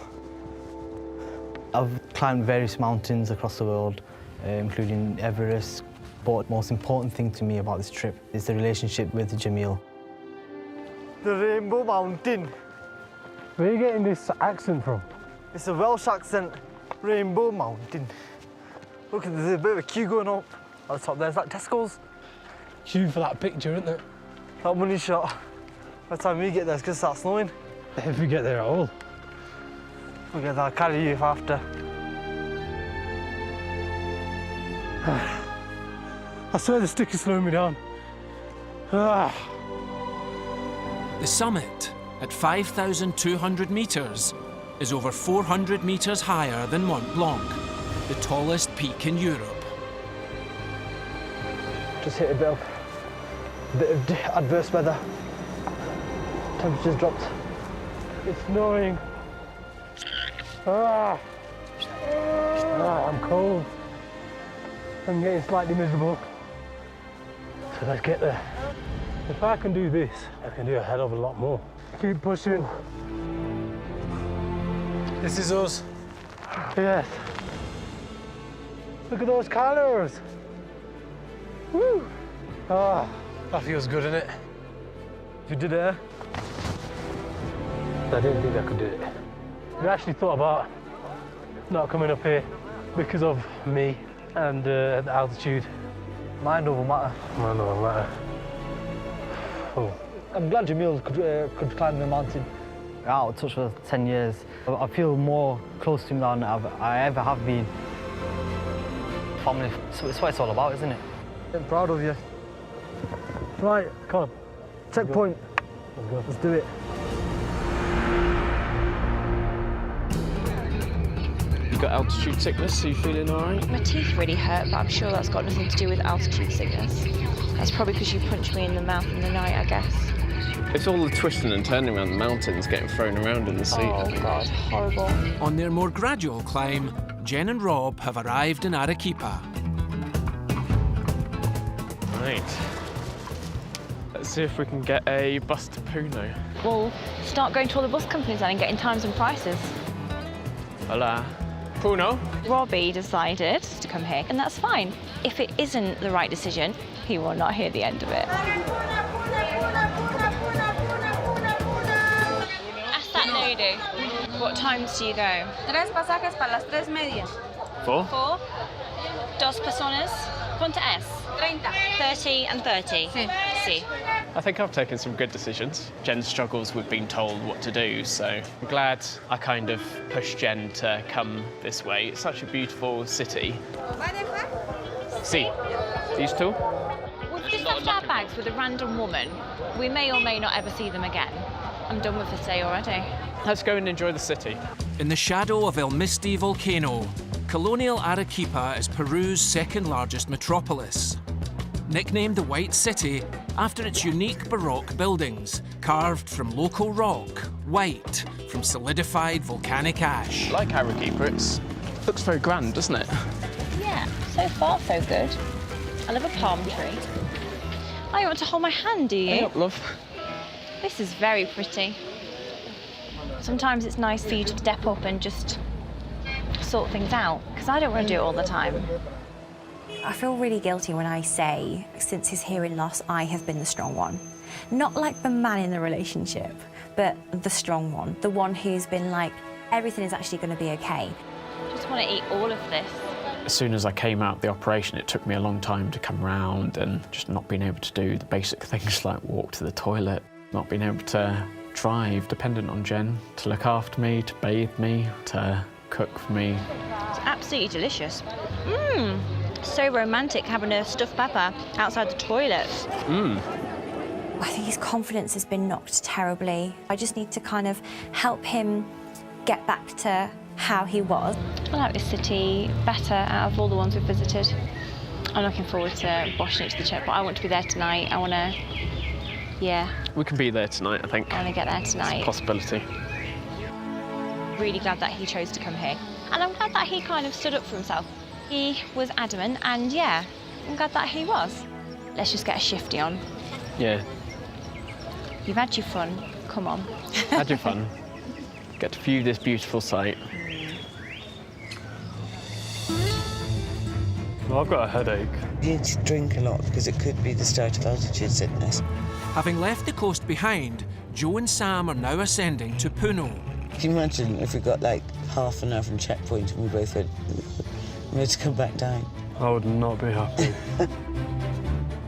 I've climbed various mountains across the world, including Everest. But the most important thing to me about this trip is the relationship with Jamil. The Rainbow Mountain. Where are you getting this accent from? It's a Welsh accent. Rainbow Mountain. Look, there's a bit of a queue going up at the top there. Is that Tesco's? Queue for that picture, isn't it? That money shot. By the time we get there, it's going to start snowing. If we get there at all. Okay, I'll carry you if I have to. I swear the stick is slowing me down. The summit, at 5,200 metres, is over 400 metres higher than Mont Blanc, the tallest peak in Europe. Just hit a bit of adverse weather. Temperature's dropped. It's snowing. I'm cold. I'm getting slightly miserable. So let's get there. If I can do this, I can do a hell of a lot more. Keep pushing. This is us. Yes. Look at those colours. Woo! That feels good, innit? You did it, eh? I didn't think I could do it. We actually thought about not coming up here because of me and the altitude. Mind over matter. Mind over matter. Oh. I'm glad Jamil could climb the mountain. Out of touch for 10 years. I feel more close to him than I ever have been. Family, it's what it's all about, isn't it? I'm proud of you. Right, come on. Checkpoint. Let's do it. You've got altitude sickness, so you feeling all right? My teeth really hurt, but I'm sure that's got nothing to do with altitude sickness. That's probably because you punched me in the mouth in the night, I guess. It's all the twisting and turning around the mountains, getting thrown around in the seat. Oh, God, horrible. On their more gradual climb, Jen and Rob have arrived in Arequipa. Right. Let's see if we can get a bus to Puno. Well, start going to all the bus companies then and getting times and prices. Hola. Puno? Robbie decided to come here, and that's fine. If it isn't the right decision, he will not hear the end of it. Hasta luego. What times do you go? 3 pasajes para las 3:30. 4? 4. Dos personas. ¿Cuánto es? 30. 30 and 30. Sí. Sí. I think I've taken some good decisions. Jen struggles with being told what to do, so I'm glad I kind of pushed Jen to come this way. It's such a beautiful city. See, these two? We've just left our bags with a random woman. We may or may not ever see them again. I'm done with this day already. Let's go and enjoy the city. In the shadow of El Misti volcano, colonial Arequipa is Peru's second largest metropolis. Nicknamed the White City after its unique Baroque buildings, carved from local rock, white from solidified volcanic ash. Like Arequipa, it looks very grand, doesn't it? Yeah, so far so good. I love a palm tree. Oh, you want to hold my hand, do you? Hang up, love. This is very pretty. Sometimes it's nice for you to step up and just sort things out, because I don't want to do it all the time. I feel really guilty when I say, since his hearing loss, I have been the strong one. Not like the man in the relationship, but the strong one. The one who's been like, everything is actually going to be okay. I just want to eat all of this. As soon as I came out of the operation, it took me a long time to come round, and just not being able to do the basic things like walk to the toilet, not being able to drive, dependent on Jen to look after me, to bathe me, to cook for me. It's absolutely delicious. Mmm. So romantic having a stuffed pepper outside the toilet. I think his confidence has been knocked terribly. I just need to kind of help him get back to how he was. I like this city better out of all the ones we've visited. I'm looking forward to washing it to the checkpoint. I want to be there tonight. I want to, yeah. We can be there tonight, I think. I want to get there tonight. It's a possibility. Really glad that he chose to come here. And I'm glad that he kind of stood up for himself. He was adamant, and yeah, I'm glad that he was. Let's just get a shifty on. Yeah. You've had your fun. Come on. Had your fun. Get to view this beautiful sight. Well, I've got a headache. You need to drink a lot because it could be the start of altitude sickness. Having left the coast behind, Joe and Sam are now ascending to Puno. Can you imagine if we got like half an hour from checkpoint and we both went, we had to come back down? I would not be happy.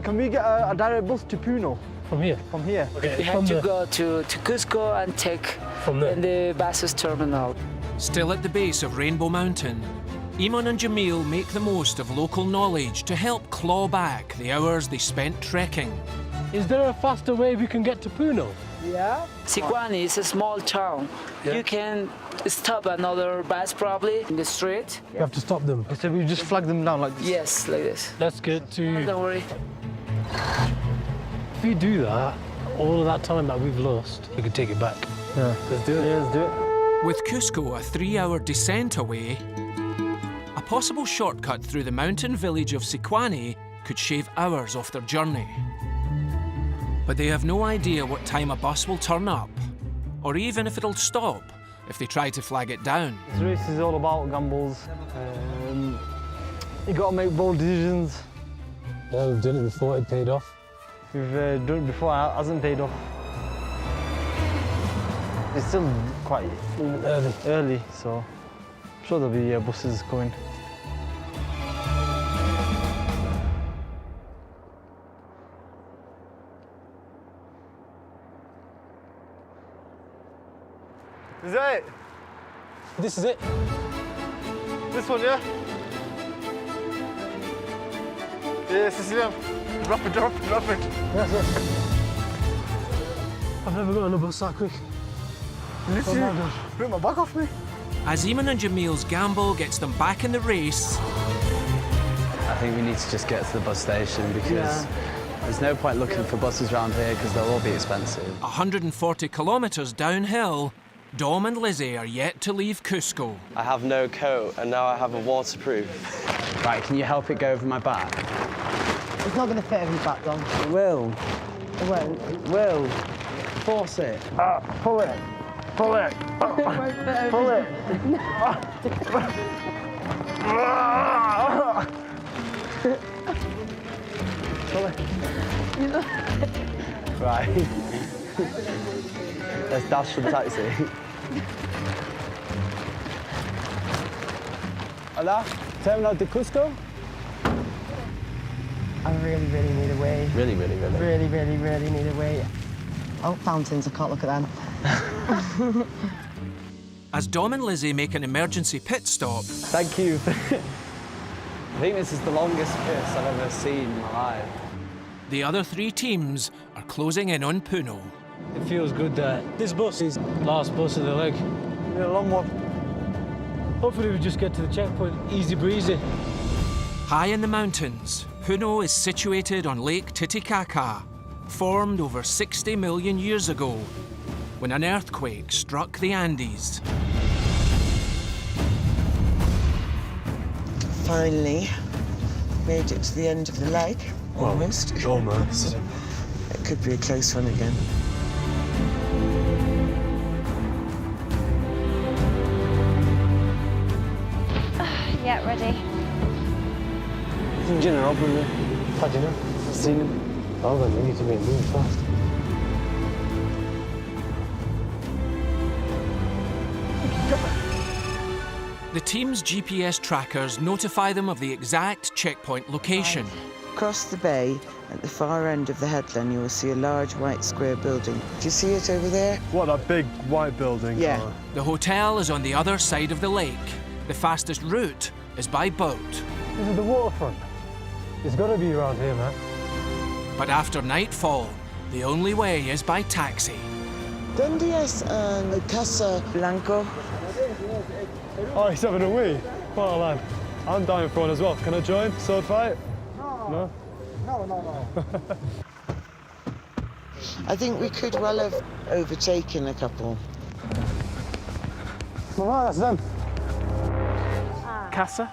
Can we get a direct bus to Puno? From here? From here. Okay. You have to go to Cusco and take from there. in the buses terminal. Still at the base of Rainbow Mountain, Eamon and Jamil make the most of local knowledge to help claw back the hours they spent trekking. Is there a faster way we can get to Puno? Yeah. Siquani is a small town. Yeah. You can stop another bus probably in the street. You have to stop them. So we just flag them down like this? Yes, like this. Let's get to... Don't worry. If we do that, all of that time that we've lost, we could take it back. Yeah. Let's do it. Yeah, let's do it. With Cusco a 3-hour descent away, a possible shortcut through the mountain village of Siquani could shave hours off their journey. But they have no idea what time a bus will turn up, or even if it'll stop if they try to flag it down. This race is all about gambles. You got to make bold decisions. Yeah, we've done it before, it paid off. We've done it before, it hasn't paid off. It's still quite early, so I'm sure there'll be buses coming. Is that it? This is it. This one, yeah? Yeah, Sicilian. Drop it. Yes. I've never got on a bus that quick. Literally, oh my gosh. Rip my back off me. As Eamon and Jamil's gamble gets them back in the race, I think we need to just get to the bus station because there's no point looking for buses around here because they'll all be expensive. 140 kilometres downhill, Dom and Lizzie are yet to leave Cusco. I have no coat and now I have a waterproof. Right, can you help it go over my back? It's not going to fit over your back, Dom. It will. It won't. It will. Force it. Pull it. Pull it. Pull it. Right. Let's dash for the taxi. Hola, terminal de Cusco. I really need a way. Really? Really need a way. Oh, fountains, I can't look at them. As Dom and Lizzie make an emergency pit stop, Thank you. I think this is the longest piss I've ever seen in my life. the other 3 teams are closing in on Puno. It feels good that this bus is last bus of the leg. Yeah, long one. Hopefully we just get to the checkpoint easy breezy. High in the mountains, Puno is situated on Lake Titicaca, formed over 60 million years ago when an earthquake struck the Andes. Finally, made it to the end of the lake, almost. Almost. It could be a close one again. Yeah, ready. General, how do you know? I've seen him. Oh, then we need to make moves fast. The team's GPS trackers notify them of the exact checkpoint location. Across the bay, at the far end of the headland, you will see a large white square building. Do you see it over there? What, that big white building? Yeah. The hotel is on the other side of the lake. The fastest route is by boat. This is the waterfront. It's got to be around here, man. But after nightfall, the only way is by taxi. ¿Dónde es Casa Blanco? Oh, he's having a wee. Well, lad, I'm dying for one as well. Can I join? Sword fight? No? No. I think we could well have overtaken a couple. Mama, that's them. Casa?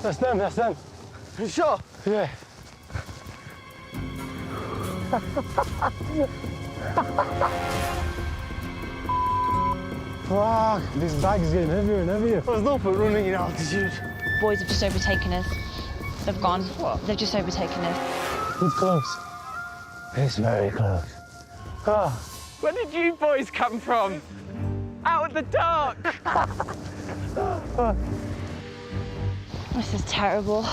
That's them. You sure? Yeah. Fuck, this bag is getting heavier and heavier. There's no point running in altitude. Boys have just overtaken us. They've gone. What? They've just overtaken us. It's close. It's very close. Where did you boys come from? Out of the dark! This is terrible.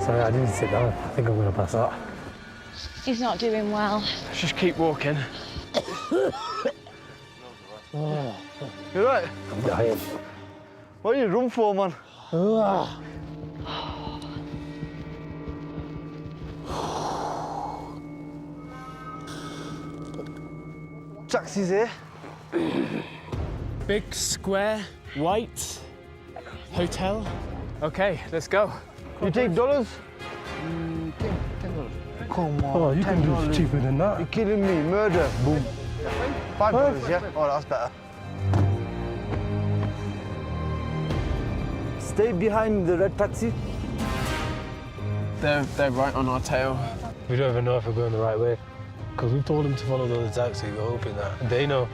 Sorry, I didn't sit down. I think I'm gonna pass out. He's not doing well. Let's just keep walking. You right? I'm dying. What are you run for, man? Taxi's here. Big, square, white hotel. Okay, let's go. You take dollars? $10. Come on. Oh, you can do it cheaper than that. You're kidding me. Murder. Boom. $5, yeah? Oh, that's better. Stay behind the red taxi. They're right on our tail. We don't even know if we're going the right way. Because we've told them to follow the taxi, we're hoping that they know.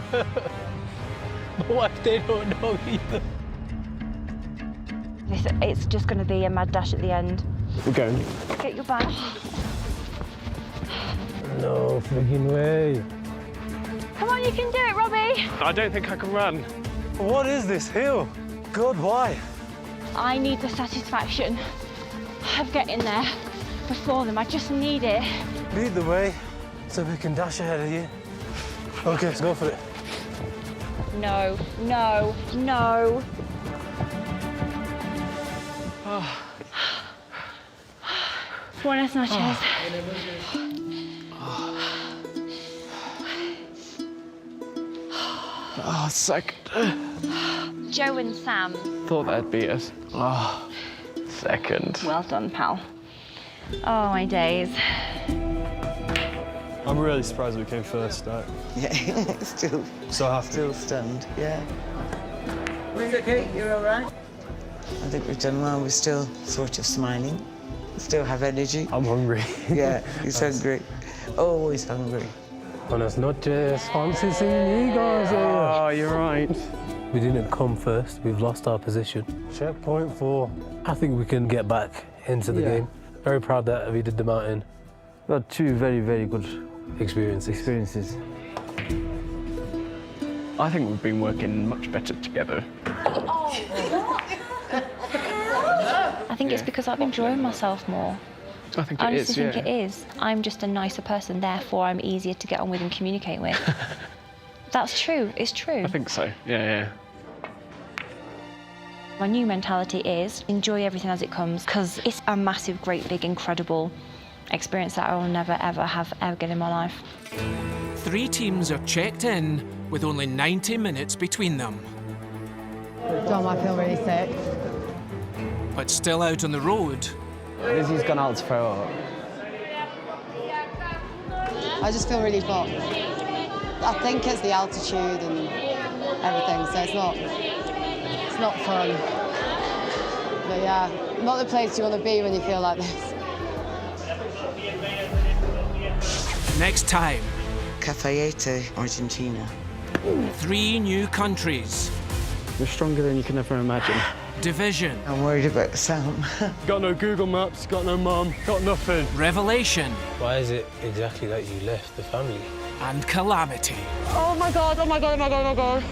But what if they don't know either? It's just going to be a mad dash at the end. We're going. Get your bag. No friggin' way. Come on, you can do it, Robbie. I don't think I can run. What is this hill? God, why? I need the satisfaction of getting there before them. I just need it. Lead the way so we can dash ahead of you. Okay, let's go for it. No, no, no. Buenas noches. Oh, second. Joe and Sam. Thought they'd beat us. Oh, second. Well done, pal. Oh, my days. I'm really surprised we came first, right? Yeah, still. So happy. Still stunned, yeah. It's okay, you're all right? I think we've done well. We're still sort of smiling. Still have energy. I'm hungry. Yeah, he's hungry. Always hungry. Buenas noches, fancy seeing you guys here. Oh, you're right. We didn't come first, we've lost our position. Checkpoint 4. I think we can get back into the game. Very proud that we did the mountain. We had two very, very good experiences. I think we've been working much better together. I think it's because I'm enjoying myself more. I think I it honestly is, think it is. I'm just a nicer person, therefore I'm easier to get on with and communicate with. That's true, it's true. I think so, yeah. My new mentality is enjoy everything as it comes, because it's a massive, great, big, incredible experience that I will never, ever have ever again in my life. 3 teams are checked in with only 90 minutes between them. Dom, I feel really sick. But still out on the road. Lizzie's gone out to throw up. I just feel really fucked. I think it's the altitude and everything, so it's not fun. But yeah, not the place you want to be when you feel like this. Next time. Cafayete, Argentina. 3 new countries. You're stronger than you can ever imagine. Division. I'm worried about Sam. Got no Google Maps, got no mum, got nothing. Revelation. Why is it exactly that you left the family? And calamity. Oh my God, oh my God, oh my God, oh my God.